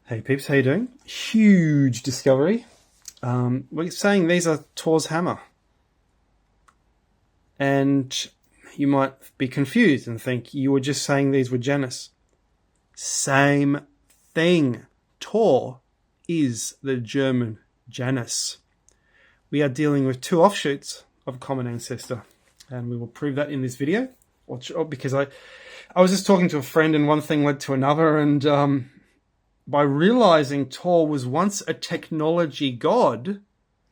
Hey peeps, how you doing? Huge discovery. We're saying these are Thor's hammer. And you might be confused and think you were just saying these were Janus. Same thing. Tor is the German Janus. We are dealing with two offshoots of a common ancestor. And we will prove that in this video. Because I was just talking to a friend and one thing led to another, and by realizing Tor was once a technology god,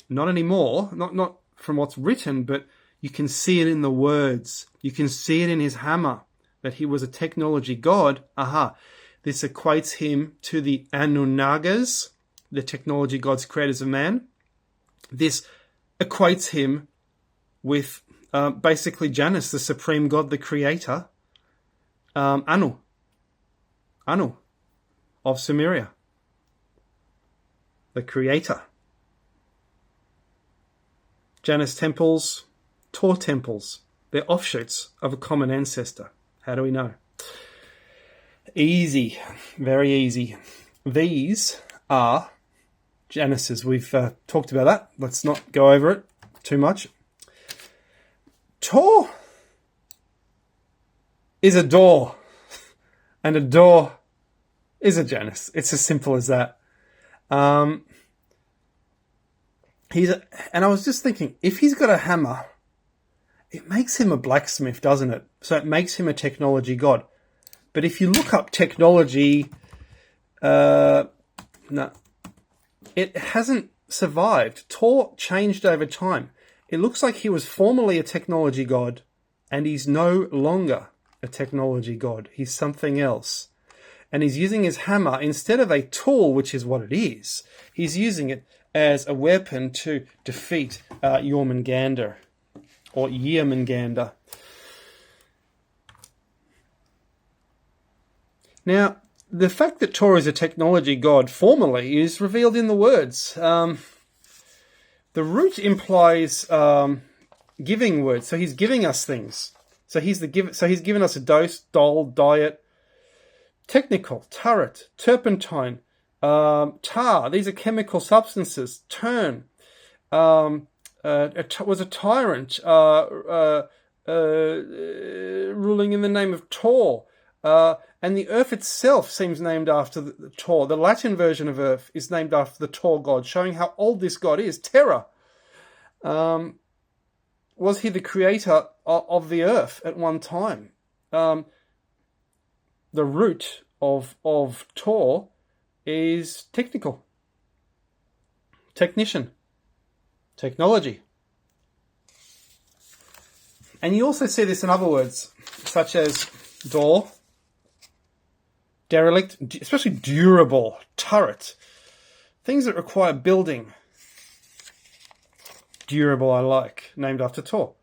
not anymore, not from what's written, but you can see it in the words. You can see it in his hammer, that he was a technology god. This equates him to the Anunnagas, the technology gods creators of man. This equates him with basically Janus, the supreme god, the creator, Anu of Sumeria, the creator. Janus temples, Tor temples, they're offshoots of a common ancestor. How do we know? Easy, very easy. These are Januses. We've talked about that. Let's not go over it too much. Tor is a door, and a door is a Janus. It's as simple as that. And I was just thinking, if he's got a hammer, it makes him a blacksmith, doesn't it? So it makes him a technology god. But if you look up technology, no, it hasn't survived. Tor changed over time. It looks like he was formerly a technology god, and he's no longer a technology god. He's something else. And he's using his hammer instead of a tool, which is what it is. He's using it as a weapon to defeat Jormungandr or Jörmungandr. Now, the fact that Tor is a technology god formally is revealed in the words. The root implies giving words, so he's giving us things. So he's given us a dose, dole, diet. Technical, turret, turpentine, tar. These are chemical substances. Turn was a tyrant ruling in the name of Tor. And the earth itself seems named after the Tor. The Latin version of earth is named after the Tor god, showing how old this god is. Terra. Was he the creator of the earth at one time? The root of Tor is technical, technician, technology. And you also see this in other words, such as door, derelict, especially durable, turret, things that require building. Durable, I like, named after Tor.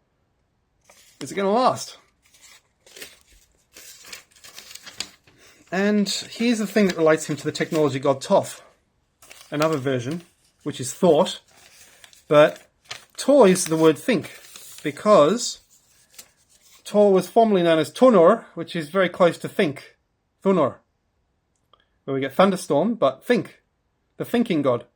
Is it going to last? And here's the thing that relates him to the technology god Thoth, another version, which is thought. But Tor is the word think, because Tor was formerly known as Thonor, which is very close to think, Thonor, where we get thunderstorm, but think, the thinking god.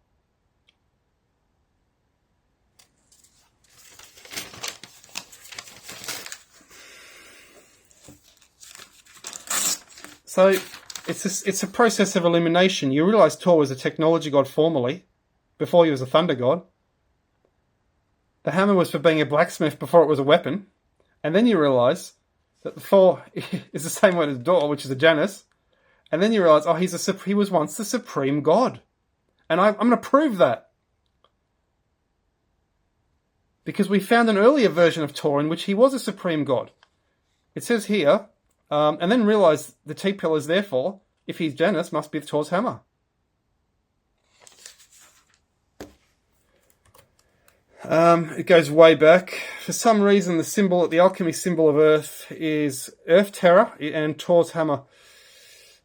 So it's a process of elimination. You realize Tor was a technology god formerly, before he was a thunder god. The hammer was for being a blacksmith before it was a weapon. And then you realize that Thor is the same word as door, which is a Janus. And then you realize, he was once the supreme god. And I'm going to prove that. Because we found an earlier version of Tor in which he was a supreme god. It says here, and then realize the T-pillars, therefore, if he's Janus, must be Thor's hammer. It goes way back. For some reason, the alchemy symbol of Earth is Earth Terra and Thor's hammer.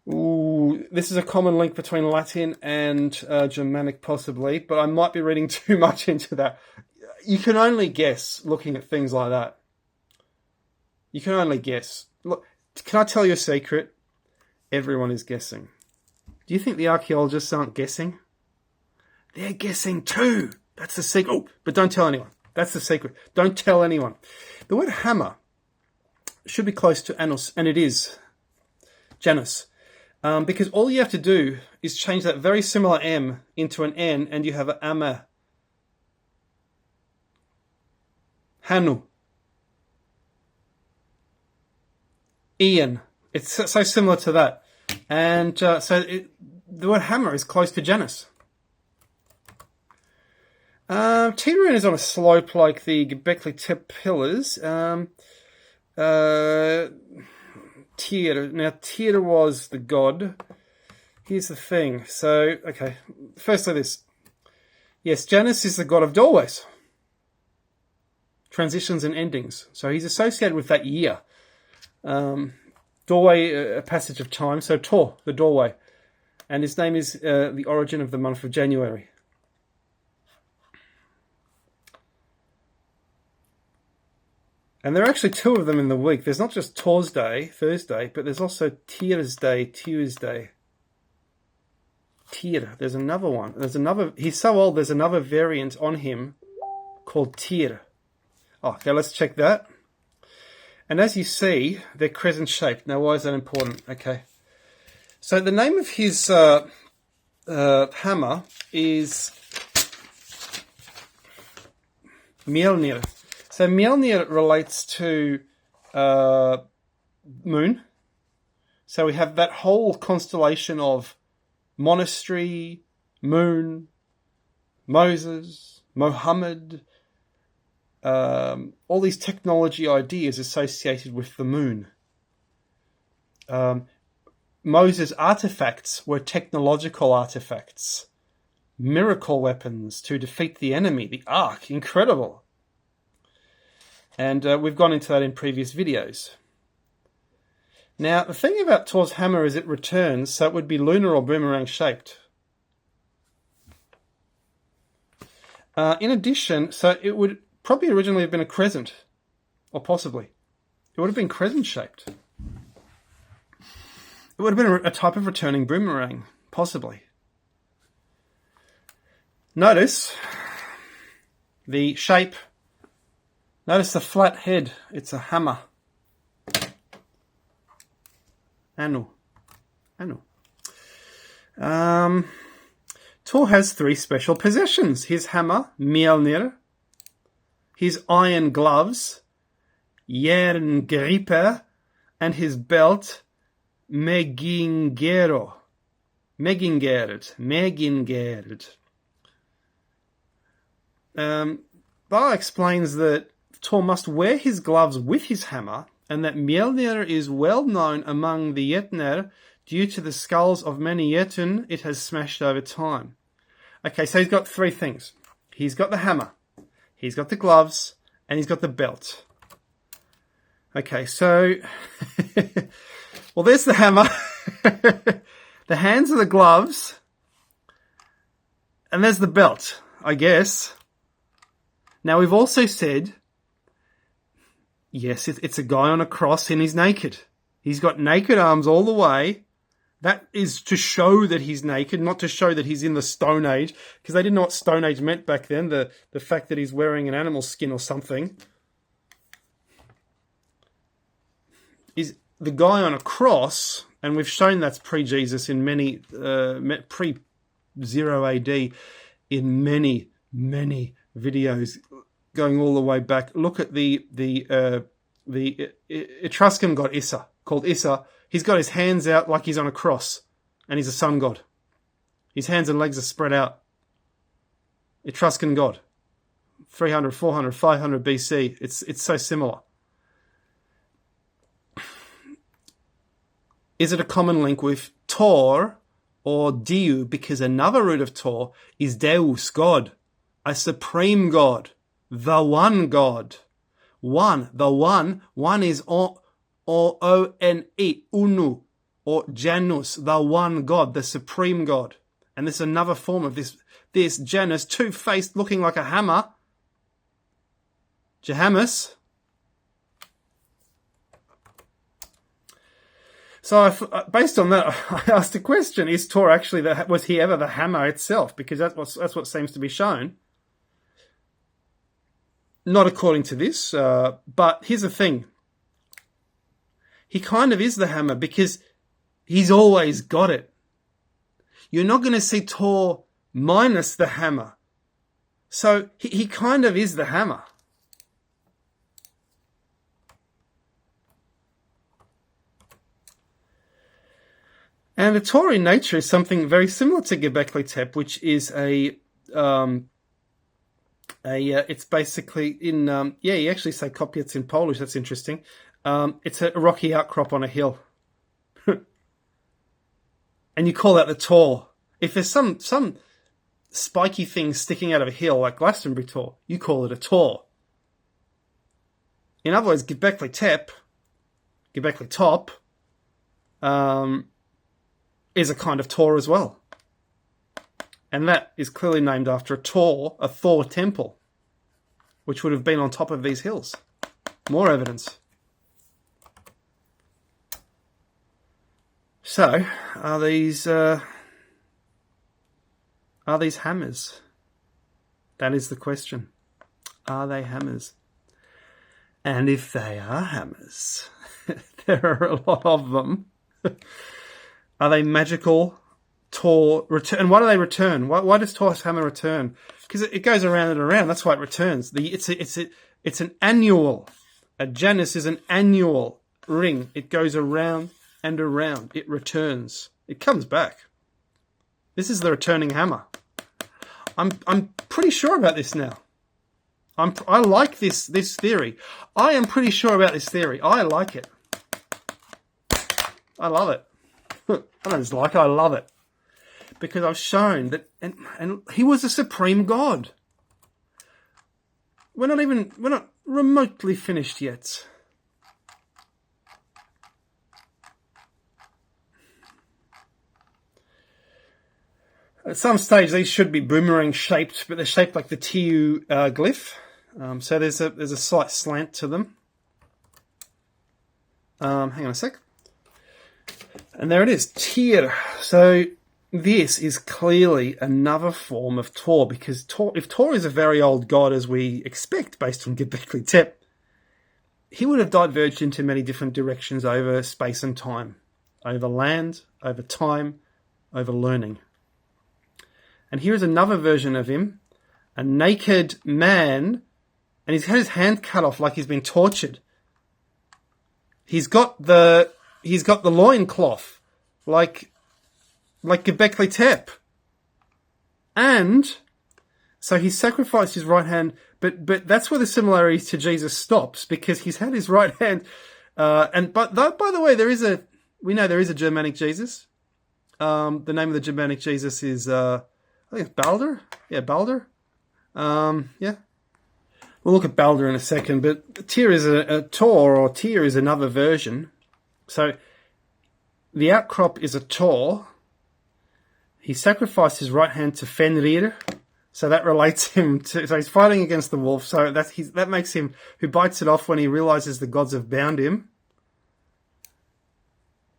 Ooh, this is a common link between Latin and Germanic, possibly, but I might be reading too much into that. You can only guess looking at things like that. You can only guess. Look, can I tell you a secret? Everyone is guessing. Do you think the archaeologists aren't guessing? They're guessing too. That's the secret. Oh, but don't tell anyone. That's the secret. Don't tell anyone. The word hammer should be close to Janus, and it is Janus. Because all you have to do is change that very similar M into an N, and you have an amma. Hanu. Ian. It's so similar to that. And the word hammer is close to Janus. Teetering is on a slope like the Gobeckli Tepe pillars. Tyr. Now, Tyr was the god. Here's the thing. So, okay. Firstly, this. Yes, Janus is the god of doorways. Transitions and endings. So he's associated with that year. Doorway, a passage of time. So Tor, the doorway. And his name is the origin of the month of January. And there are actually two of them in the week. There's not just Thor's Day, Thursday, but there's also Tyr's Day, Tuesday. Tyr. There's another one. He's so old, there's another variant on him called Tyr. Oh, okay, let's check that. And as you see, they're crescent shaped. Now, why is that important? Okay. So the name of his hammer is Mjolnir. So Mjolnir relates to moon. So we have that whole constellation of monastery, moon, Moses, Mohammed, all these technology ideas associated with the moon. Moses' artifacts were technological artifacts, miracle weapons to defeat the enemy, the ark, incredible. And we've gone into that in previous videos. Now, the thing about Thor's hammer is it returns, so it would be lunar or boomerang shaped. In addition, so it would probably originally have been a crescent, or possibly. It would have been crescent shaped. It would have been a type of returning boomerang, possibly. Notice the shape. Notice the flat head. It's a hammer. Anu. Thor has three special possessions. His hammer, Mjolnir. His iron gloves, Jerngriper. And his belt, Megingerd. Ba explains that Thor must wear his gloves with his hammer, and that Mjolnir is well known among the Jötnar due to the skulls of many Jötun it has smashed over time. Okay, so he's got three things. He's got the hammer, he's got the gloves, and he's got the belt. Okay, so... well, there's the hammer. The hands are the gloves. And there's the belt, I guess. Now, we've also said... yes, it's a guy on a cross and he's naked. He's got naked arms all the way. That is to show that he's naked, not to show that he's in the Stone Age, because they didn't know what Stone Age meant back then, the fact that he's wearing an animal skin or something. Is the guy on a cross, and we've shown that's pre-Jesus in many, pre-0 AD in many, many videos going all the way back. Look at the Etruscan god Issa, called Issa. He's got his hands out like he's on a cross, and he's a sun god. His hands and legs are spread out. Etruscan god. 300, 400, 500 BC. It's so similar. Is it a common link with Tor or Diu? Because another root of Tor is Deus, God, a supreme God, the one God. One, the one. One is O-N-E, Unu, or Janus, the one God, the supreme God. And this is another form of this Janus, two-faced, looking like a hammer. Jahamus. So based on that, I asked the question: is Tor actually was he ever the hammer itself? Because that's what seems to be shown. Not according to this, but here's the thing: he kind of is the hammer because he's always got it. You're not going to see Tor minus the hammer, so he kind of is the hammer. And the Tor in nature is something very similar to Gobeckli Tepe, which is it's basically in, you actually say kopiec in Polish, that's interesting. It's a rocky outcrop on a hill. And you call that the Tor. If there's some spiky thing sticking out of a hill, like Glastonbury Tor, you call it a Tor. In other words, Gobeckli Tepe, Gobeckli Top, is a kind of Tor as well. And that is clearly named after a Thor temple, which would have been on top of these hills. More evidence. So, are these hammers? That is the question. Are they hammers? And if they are hammers, there are a lot of them. Are they magical Tor return? And why do they return? Why does Tor's hammer return? Because it goes around and around. That's why it returns. It's an annual. A Janus is an annual ring. It goes around and around. It returns. It comes back. This is the returning hammer. I'm pretty sure about this now. I like this theory. I am pretty sure about this theory. I like it. I love it. I don't just like it, I love it. Because I've shown that, and he was a supreme God. We're not remotely finished yet. At some stage, these should be boomerang shaped, but they're shaped like the TU glyph. So there's a slight slant to them. Hang on a sec. And there it is, Tyr. So this is clearly another form of Tor, because if Tor is a very old god, as we expect based on Gobeckli Tepe, he would have diverged into many different directions over space and time, over land, over time, over learning. And here is another version of him, a naked man, and he's had his hand cut off like he's been tortured. He's got the loincloth, like Gobeckli Tepe. And so he sacrificed his right hand, but that's where the similarity to Jesus stops, because he's had his right hand, but by the way, we know there is a Germanic Jesus. The name of the Germanic Jesus is, I think it's Balder. Yeah, Balder. Yeah. We'll look at Balder in a second, but Tyr is a Tor, or Tyr is another version. So the outcrop is a Tor. He sacrificed his right hand to Fenrir, so that relates him to. So he's fighting against the wolf. So that makes him who bites it off when he realizes the gods have bound him.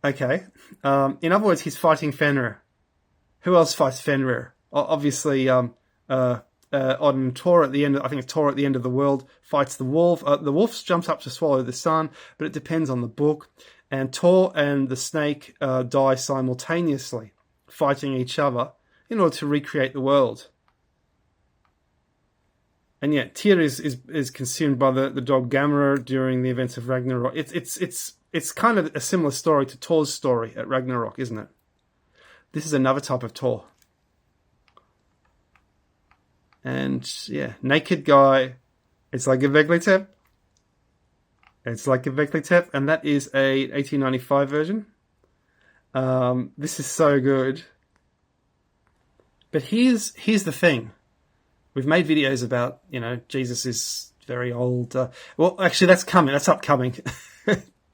Okay. In other words, he's fighting Fenrir. Who else fights Fenrir? Obviously, on Tor at the end. I think it's Tor at the end of the world fights the wolf. The wolf jumps up to swallow the sun, but it depends on the book. And Tor and the snake die simultaneously, fighting each other in order to recreate the world. And yet, Tyr is consumed by the dog Gamera during the events of Ragnarok. It's kind of a similar story to Tor's story at Ragnarok, isn't it? This is another type of Tor. And yeah, naked guy. It's like Gobeckli Tepe. It's like Gobeckli Tepe, and that is a 1895 version. This is so good. But here's the thing. We've made videos about, Jesus is very old. Well, actually, that's coming. That's upcoming.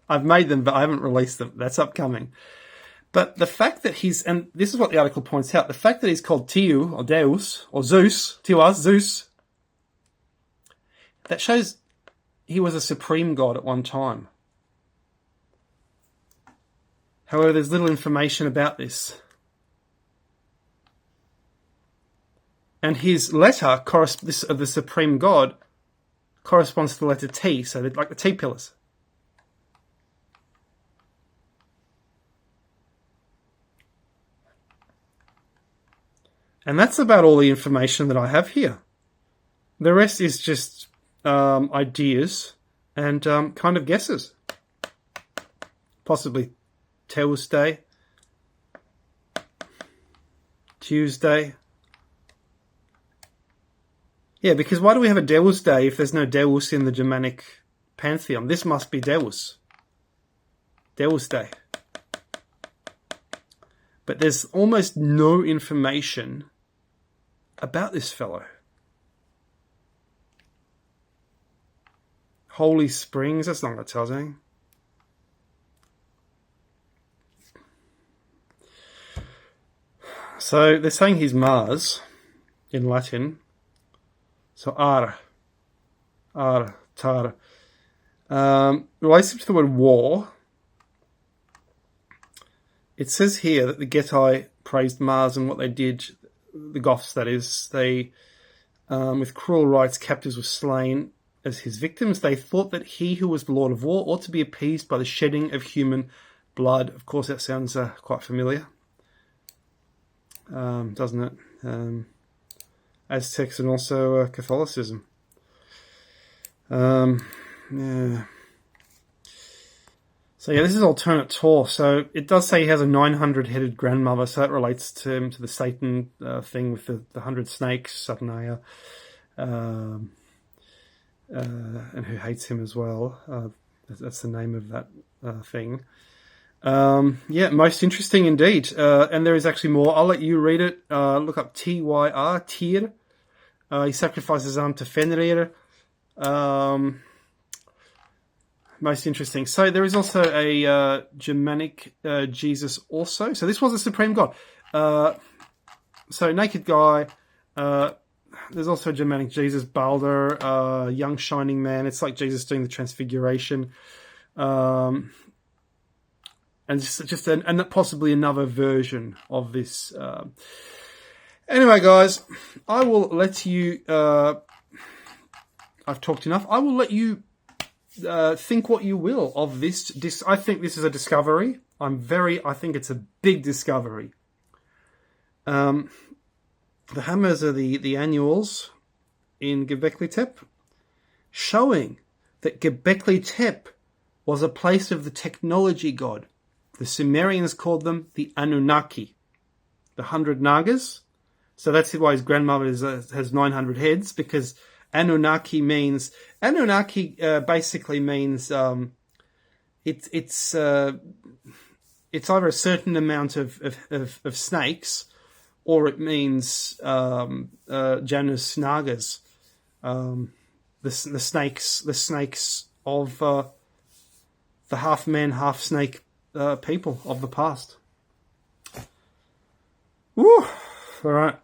I've made them, but I haven't released them. That's upcoming. But the fact that and this is what the article points out, the fact that he's called Tiu, or Deus, or Zeus, Tiwas, Zeus, that shows he was a supreme god at one time. However, there's little information about this. And his letter, of the supreme god, corresponds to the letter T, so they're like the T pillars. And that's about all the information that I have here. The rest is just ideas and kind of guesses. Possibly Tuesday, Yeah, because why do we have a Deus Day if there's no Deus in the Germanic pantheon? This must be Deus. Deus Day. But there's almost no information about this fellow. Holy Springs, that's not what it tells me. So they're saying he's Mars in Latin. So tar. Relates to the word war. It says here that the Getae praised Mars and what they did, the Goths that is, they, with cruel rites, captives were slain as his victims. They thought that he who was the Lord of War ought to be appeased by the shedding of human blood. Of course, that sounds quite familiar. Doesn't it? Aztecs and also Catholicism. Yeah. So yeah, this is alternate Tor. So it does say he has a 900-headed grandmother, so that relates to him, to the Satan thing with the 100 snakes, Satanaya, and who hates him as well. That's the name of that thing. Yeah, most interesting indeed. And there is actually more. I'll let you read it. Look up Tyr, Tyr. He sacrifices his arm to Fenrir. Most interesting. So there is also a Germanic Jesus also. So this was a supreme god. So naked guy. There's also a Germanic Jesus, Balder, young shining man. It's like Jesus doing the transfiguration. And just and possibly another version of this. Anyway, guys, I will let you. I've talked enough. I will let you think what you will of this. I think this is a discovery. I think it's a big discovery. The hammers are the annuals in Gobeckli Tepe, showing that Gobeckli Tepe was a place of the technology god. The Sumerians called them the Anunnaki, the 100 Nagas. So that's why his grandmother has 900 heads, because Anunnaki basically means it's either a certain amount of snakes, or it means Janus Nagas, the snakes of the half man, half snake people of the past. Woo! All right.